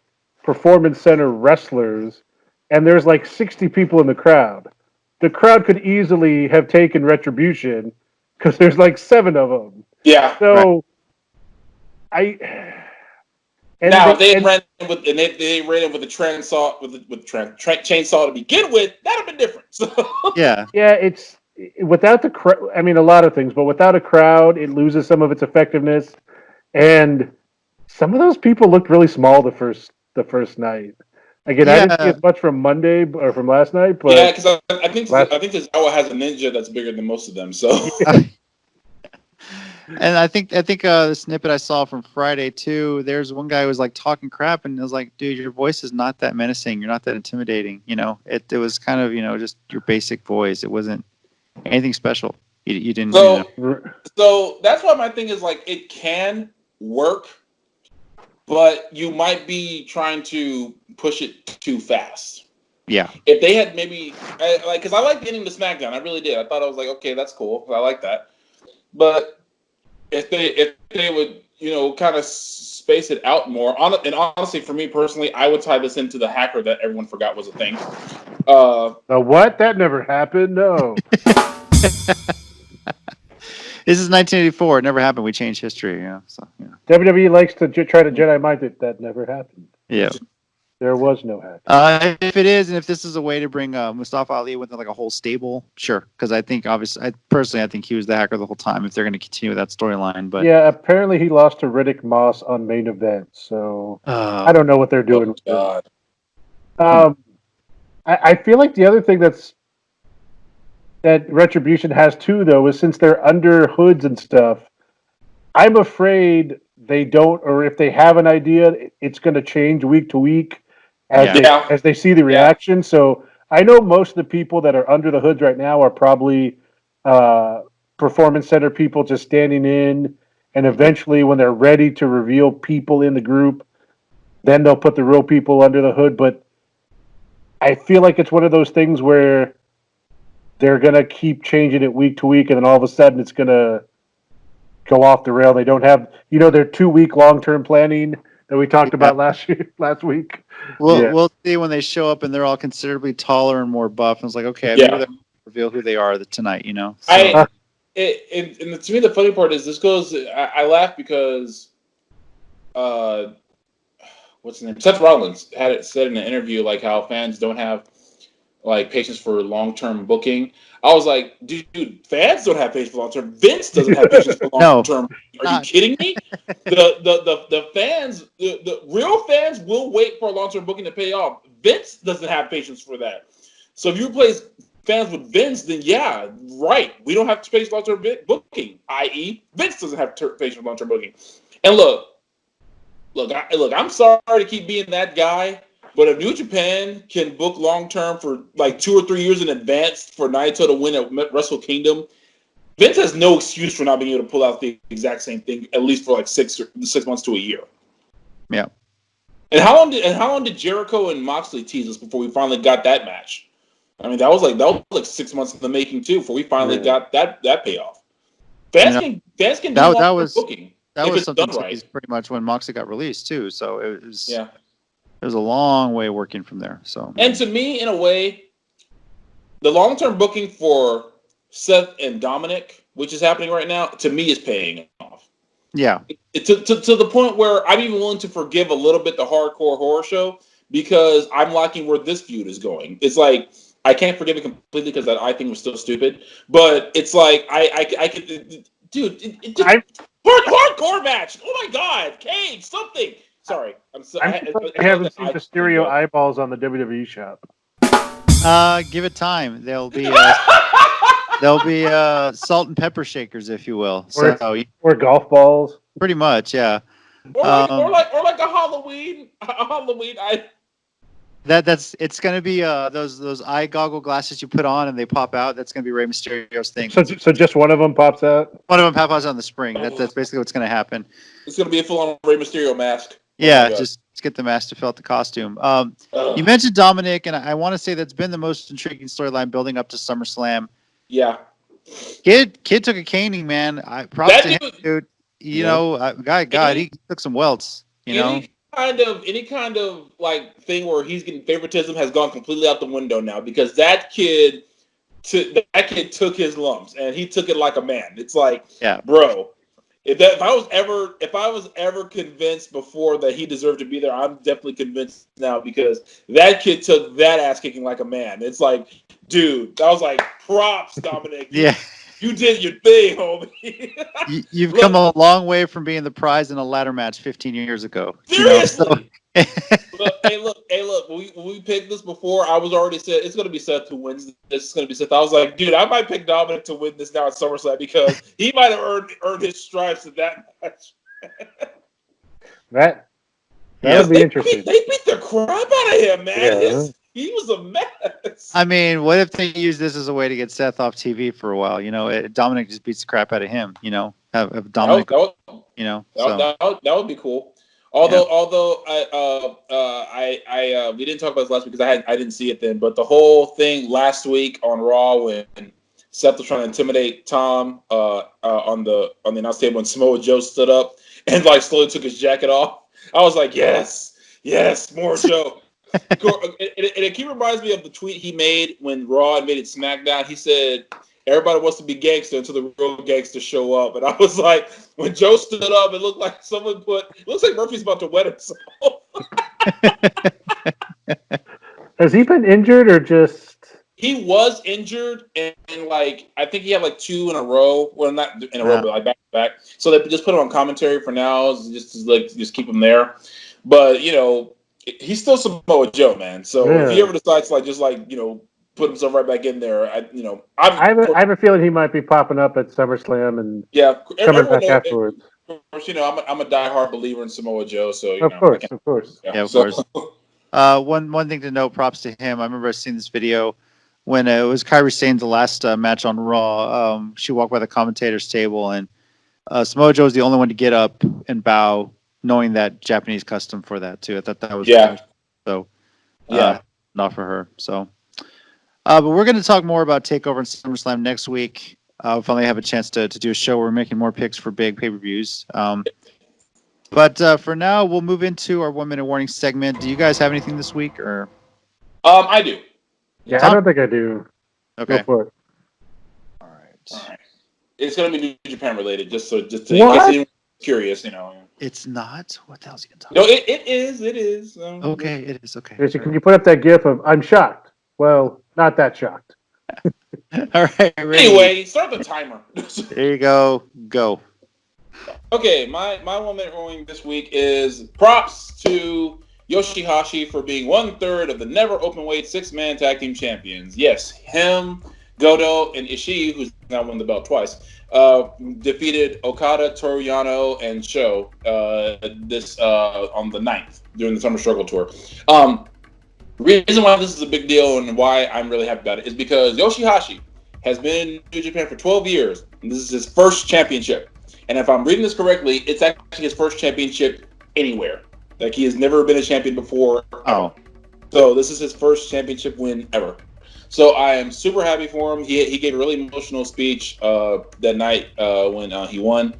Performance Center wrestlers, and there's like 60 people in the crowd. The crowd could easily have taken Retribution because there's like 7 of them. Yeah. So they ran in with a chainsaw to begin with. That'd have been different. So. Yeah. Yeah, it's without the crowd. I mean, a lot of things, but without a crowd, it loses some of its effectiveness. And some of those people looked really small the first night. Again, I didn't see as much from Monday or from last night, but because I think Tozawa has a ninja that's bigger than most of them. So. And I think the snippet I saw from Friday too, there's one guy who was like talking crap, and it was like, dude, your voice is not that menacing. You're not that intimidating. It was kind of just your basic voice. It wasn't anything special. You didn't. So that's why my thing is like it can work, but you might be trying to push it too fast. Yeah. If they had maybe because I liked getting to SmackDown, I really did. I thought I was like, okay, that's cool. I like that, but. If they would, kind of space it out more. And honestly, for me personally, I would tie this into the hacker that everyone forgot was a thing. What? That never happened? No. This is 1984. It never happened. We changed history. So, WWE likes to try to Jedi mind it. That never happened. Yeah. There was no hack. If it is, and if this is a way to bring Mustafa Ali with like a whole stable, sure. Because I think, obviously, I think he was the hacker the whole time. If they're going to continue with that storyline, but yeah, apparently he lost to Riddick Moss on main event, so I don't know what they're doing with that. I feel like the other thing that Retribution has too, though, is since they're under hoods and stuff, I'm afraid they don't, or if they have an idea, it's going to change week to week. As they see the reaction. So I know most of the people that are under the hoods right now are probably Performance Center people just standing in, and eventually when they're ready to reveal people in the group, then they'll put the real people under the hood. But I feel like it's one of those things where they're gonna keep changing it week to week, and then all of a sudden it's gonna go off the rail. They don't have, their 2 week long-term planning that we talked about last week. We'll see when they show up and they're all considerably taller and more buff. And it's like, okay, maybe they'll reveal who they are tonight. So. And to me, the funny part is this goes. I laugh because, what's his name? Seth Rollins had it said in an interview like how fans don't have like patience for long-term booking. I was like, dude, fans don't have patience for long-term. Vince doesn't have patience for long-term. Are you kidding me? The fans, the real fans will wait for a long-term booking to pay off. Vince doesn't have patience for that. So if you replace fans with Vince, then yeah, right. We don't have to pay long-term booking, i.e. Vince doesn't have patience for long-term booking. And look, I'm sorry to keep being that guy, but if New Japan can book long-term for like 2 or 3 years in advance for Naito to win at Wrestle Kingdom, Vince has no excuse for not being able to pull out the exact same thing, at least for like 6 months to a year. Yeah. And how long did Jericho and Moxley tease us before we finally got that match? I mean, that was like 6 months in the making too, before we finally got that payoff. Fans can do long-term booking. That was something pretty much when Moxley got released too. So it was it was a long way working from there. So, and to me, in a way, the long-term booking for Seth and Dominic, which is happening right now, to me is paying off. Yeah, to the point where I'm even willing to forgive a little bit the hardcore horror show because I'm liking where this feud is going. It's like I can't forgive it completely because that I think was still stupid, but it's like I could, dude. Hardcore match. Oh my god, Cage, something. Sorry, I haven't seen the stereo eyeballs on the WWE shop. Give it time. There'll be salt and pepper shakers, if you will. Or golf balls. Pretty much, yeah. Or like a Halloween. It's gonna be those eye goggle glasses you put on and they pop out. That's gonna be Rey Mysterio's thing. So just one of them pops out. One of them pops out on the spring. That's basically what's gonna happen. It's gonna be a full-on Rey Mysterio mask. Yeah, just get the mask to fill out the costume. You mentioned Dominic, and I want to say that's been the most intriguing storyline building up to SummerSlam. Yeah, Kid took a caning, man. Props to him, dude. He took some welts. Any kind of like thing where he's getting favoritism has gone completely out the window now because that kid took his lumps and he took it like a man. It's like, bro. If I was ever convinced before that he deserved to be there, I'm definitely convinced now because that kid took that ass kicking like a man. It's like, dude, I was like, props, Dominic. Yeah. You did your thing, homie. You've come a long way from being the prize in a ladder match 15 years ago. Seriously. Look. When we picked this before, I was already said it's going to be Seth who wins this. It's going to be Seth. I was like, dude, I might pick Dominic to win this now at SummerSlam because he might have earned his stripes in that match. That would be interesting. They beat the crap out of him, man. Yeah. He was a mess. I mean, what if they use this as a way to get Seth off TV for a while? Dominic just beats the crap out of him. Have Dominic. That would be cool. Although we didn't talk about this last week because I didn't see it then. But the whole thing last week on Raw when Seth was trying to intimidate Tom on the announce table when Samoa Joe stood up and like slowly took his jacket off. I was like, yes, more Joe. It reminds me of the tweet he made when Raw made it SmackDown. He said, everybody wants to be gangster until the real gangsters show up. And I was like, when Joe stood up, it looked like it looks like Murphy's about to wet himself. Has he been injured or just? He was injured, and like, I think he had like 2 in a row. Well, not in a row, but like back to back. So they just put him on commentary for now, just keep him there. But, he's still Samoa Joe, man. So if he ever decides to put himself right back in there, I have a feeling he might be popping up at SummerSlam and coming back afterwards. Of course, I'm a diehard believer in Samoa Joe, so of course. Of course. One thing to note, props to him. I remember seeing this video when it was Kairi Sane's the last match on Raw. She walked by the commentator's table, and Samoa Joe was the only one to get up and bow, knowing that Japanese custom for that too. I thought that was so. not for her. So, but we're going to talk more about Takeover and SummerSlam next week. We'll finally have a chance to do a show where we're making more picks for big pay-per-views. But for now, we'll move into our 1 minute warning segment. Do you guys have anything this week, or? I do. Yeah, Tom? I don't think I do. Okay. Go for it. All right. It's gonna be New Japan related, just in case What? anyone's curious, It's not. What the hell's he going to talk? No, it is. Okay, it is. Okay. Seriously, can you put up that gif of I'm shocked? Well, not that shocked. All right. Ready. Anyway, start the timer. There you go. Go. Okay, my 1 minute ruling this week is props to Yoshi Hashi for being 1/3 of the never openweight 6-man tag team champions. Yes, him, Goto, and Ishii, who's now won the belt twice, defeated Okada, Toru Yano, and Sho this on the 9th during the Summer Struggle Tour. Reason why this is a big deal and why I'm really happy about it is because Yoshihashi has been in New Japan for 12 years, and this is his first championship. And if I'm reading this correctly, it's actually his first championship anywhere. Like, he has never been a champion before. Oh. So this is his first championship win ever. So I am super happy for him. He gave a really emotional speech that night when he won.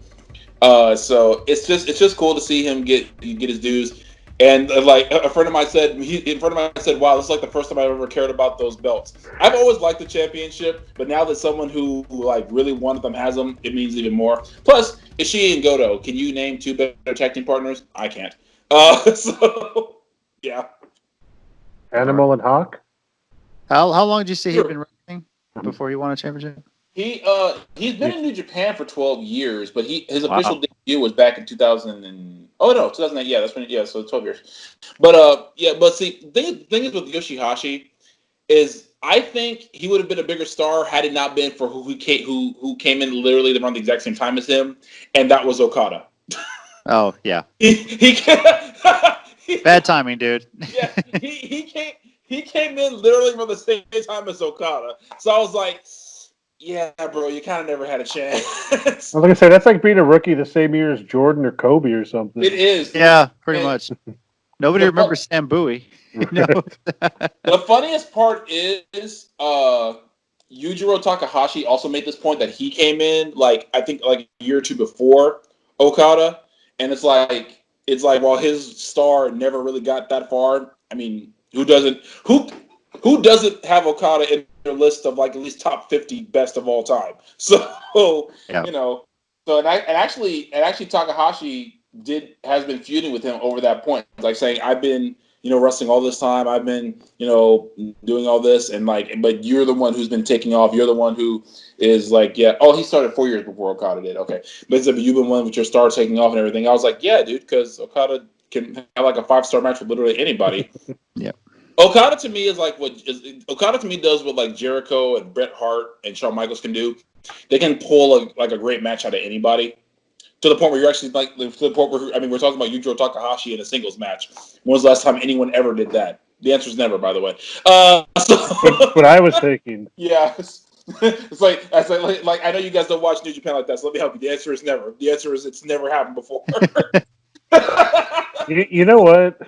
So it's just cool to see him get his dues. And like a friend of mine said, "Wow, this is like the first time I've ever cared about those belts." I've always liked the championship, but now that someone who like really wanted them has them, it means even more. Plus, Ishii and Goto. Can you name 2 better tag team partners? I can't. So yeah. Animal and Hawk? How long did you say he'd been wrestling before he won a championship? He's been in New Japan for 12 years, but his Wow. official debut was back in 2008. Yeah, that's when. Yeah, so 12 years. But but see, the thing is with Yoshihashi is I think he would have been a bigger star had it not been for who came in literally around the exact same time as him, and that was Okada. Oh yeah. He Bad timing, dude. Yeah, he came in literally from the same time as Okada. So I was like, yeah, bro, you kind of never had a chance. I was going to say, that's like being a rookie the same year as Jordan or Kobe or something. It is. Yeah, pretty much. Nobody remembers Sam Bowie. No. The funniest part is Yujiro Takahashi also made this point that he came in I think a year or 2 before Okada, and it's like while his star never really got that far. I mean, who doesn't have Okada in their list of at least top 50 best of all time? So yeah. So actually Takahashi has been feuding with him over that point, like saying, I've been wrestling all this time, I've been doing all this, and but you're the one who's been taking off, you're the one who is he started 4 years before Okada did, okay, but you've been one with your star taking off and everything. I was like, yeah, dude, because Okada can have a 5-star match with literally anybody. Yeah. Okada to me does what Jericho and Bret Hart and Shawn Michaels can do. They can pull a great match out of anybody, to the point where you're actually to the point where we're talking about Yujiro Takahashi in a singles match. When was the last time anyone ever did that? The answer is never, by the way. That's what I was thinking. Yeah, it's like I know you guys don't watch New Japan like that, so let me help you. The answer is never. The answer is it's never happened before. You know what?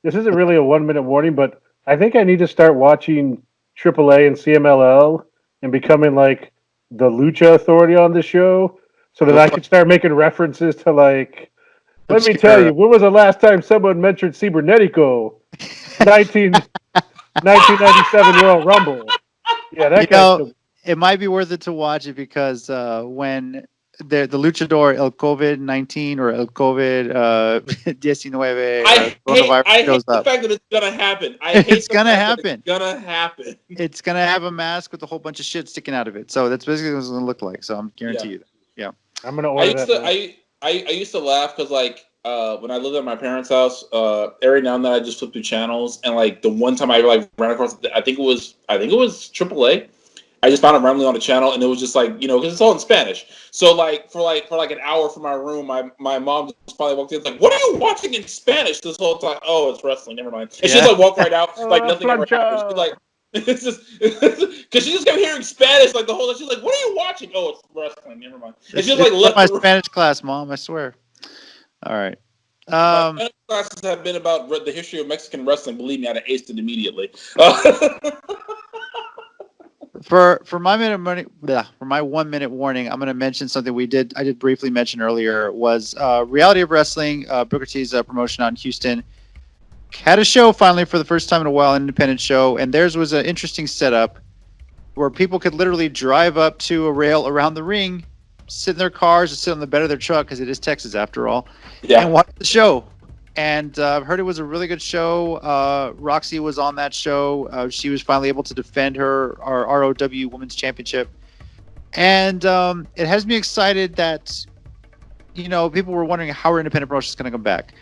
This isn't really a 1 minute warning, but I think I need to start watching AAA and CMLL and becoming the Lucha Authority on the show, so that I can start making references to let me tell you, when was the last time someone mentioned Cibernetico? 1997 Royal Rumble. Yeah, that guy. It might be worth it to watch it because when the luchador El COVID-19 or El COVID-19 I shows hate the up. fact that it's gonna happen. It's gonna happen. It's gonna happen. It's gonna have a mask with a whole bunch of shit sticking out of it. So that's basically what it's gonna look like. So I'm guarantee you that. Yeah. I'm gonna order I used to laugh because when I lived at my parents' house, every now and then I just flip through channels, and the one time I ran across, I think it was AAA. I just found it randomly on the channel, and it was just because it's all in Spanish. So for an hour from my room, my mom just probably walked in what are you watching in Spanish this whole time? Oh, it's wrestling. Never mind. And she just walked right out nothing ever happened. She's it's just because she just kept hearing Spanish the whole time. She's like, "What are you watching?" Oh, it's wrestling. Never mind. And she just left my the room. Spanish class, Mom. I swear. All right. My Um, classes have been about the history of Mexican wrestling. Believe me, I'd have aced it immediately. for my for my 1 minute warning, I'm going to mention something I did briefly mention earlier was Reality of Wrestling, Booker T's promotion out in Houston. Had a show finally for the first time in a while, an independent show, and theirs was an interesting setup where people could literally drive up to a rail around the ring, sit in their cars, or sit on the bed of their truck, because it is Texas after all, and watch the show. And I've heard it was a really good show. Roxy was on that show. She was finally able to defend our ROW Women's Championship. And it has me excited that, people were wondering how are independent promotions going to come back.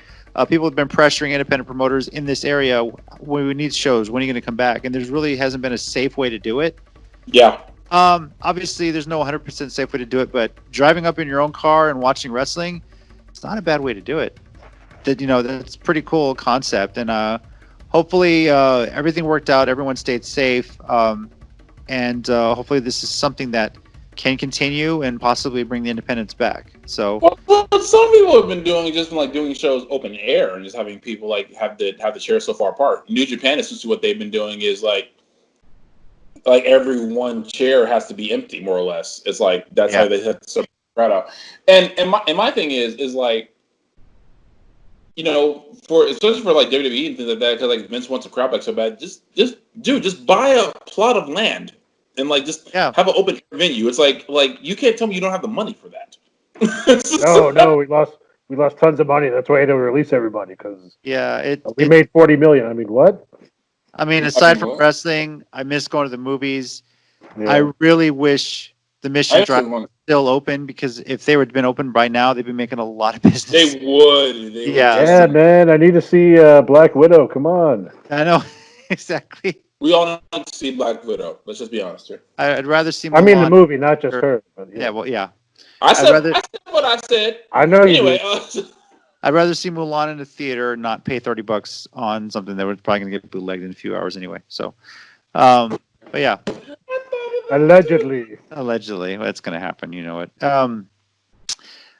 People have been pressuring independent promoters in this area. When we need shows, when are you going to come back? And there's really hasn't been a safe way to do it. Yeah. Obviously, there's no 100% safe way to do it, but driving up in your own car and watching wrestling, it's not a bad way to do it. That's a pretty cool concept. And hopefully everything worked out. Everyone stayed safe. And hopefully this is something that can continue and possibly bring the independents back. So, well, some people have been doing shows open air and just having people have the chairs so far apart. New Japan, essentially what they've been doing is like every one chair has to be empty, more or less. It's like that's how they have to sort of crowd out. And my thing is for especially for like WWE and things like that, because Vince wants a crowd back so bad. Just buy a plot of land and have an open venue. It's like you can't tell me you don't have the money for that. No, we lost tons of money. That's why they don't release everybody because we made $40 million. I mean, what? I mean, aside from wrestling, I miss going to the movies. Yeah. I really wish the Mission Drive was still open, because if they would have been open by now, they'd be making a lot of business. They would. Yeah, man. I need to see Black Widow. Come on. I know. Exactly. We all need to see Black Widow. Let's just be honest here. I'd rather see Mulan. I mean, the movie, not just her. But yeah. I said what I said. I know anyway, I'd rather see Mulan in the theater, not pay $30 on something that was probably going to get bootlegged in a few hours anyway. So, but yeah. Allegedly, that's going to happen. You know it.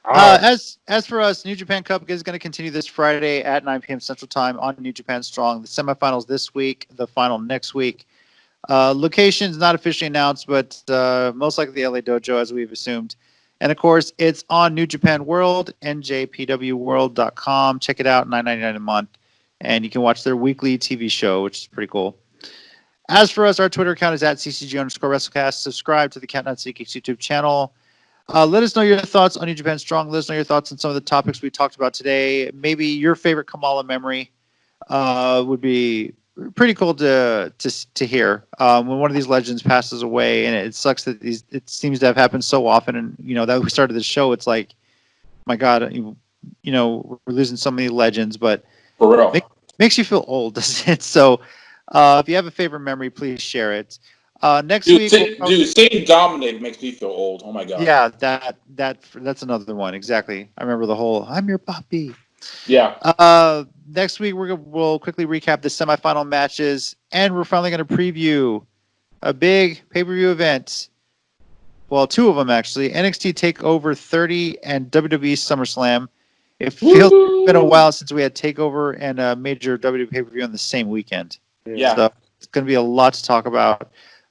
As for us, New Japan Cup is going to continue this Friday at 9 p.m. Central Time on New Japan Strong. The semifinals this week, the final next week. Locations not officially announced, but most likely the LA Dojo, as we've assumed. And of course, it's on New Japan World, NJPWWorld.com. Check it out, $9.99 a month, and you can watch their weekly TV show, which is pretty cool. As for us, our Twitter account is at @CCG_WrestleCast. Subscribe to the Countdown City Geeks YouTube channel. Let us know your thoughts on New Japan Strong. Let us know your thoughts on some of the topics we talked about today. Maybe your favorite Kamala memory would be pretty cool to hear when one of these legends passes away. And it sucks that it seems to have happened so often. And that we started the show, it's like, my God, we're losing so many legends. But for real, makes you feel old, doesn't it? So if you have a favorite memory, please share it. Next week, seeing Dominic makes me feel old. Oh my God. Yeah, that's another one. Exactly. I remember the whole "I'm your puppy." Yeah. Next week we'll quickly recap the semifinal matches, and we're finally going to preview a big pay-per-view event. Well, two of them actually: NXT Takeover 30 and WWE SummerSlam. It feels it's been a while since we had Takeover and a major WWE pay-per-view on the same weekend. Yeah. So it's going to be a lot to talk about.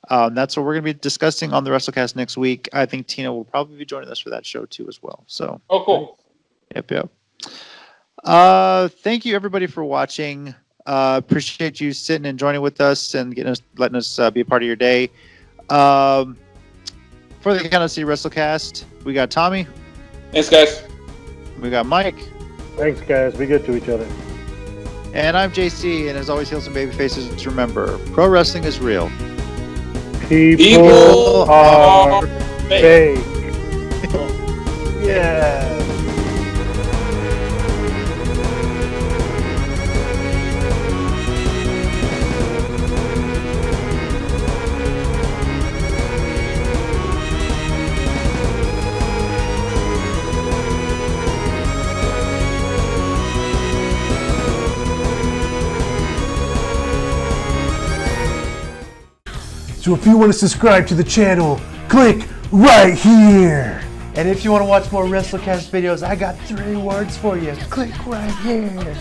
That's what we're going to be discussing on the WrestleCast next week. I think Tina will probably be joining us for that show too as well. So. Oh, cool. Yep. Thank you everybody for watching. Appreciate you sitting and joining with us and letting us be a part of your day. For the Countdown City WrestleCast, we got Tommy. Thanks, guys. We got Mike. Thanks, guys. Be good to each other. And I'm JC, and as always, heels and baby faces. Remember, pro wrestling is real. People are fake. Yeah. So if you want to subscribe to the channel, click right here. And if you want to watch more WrestleCast videos, I got 3 words for you. Click right here.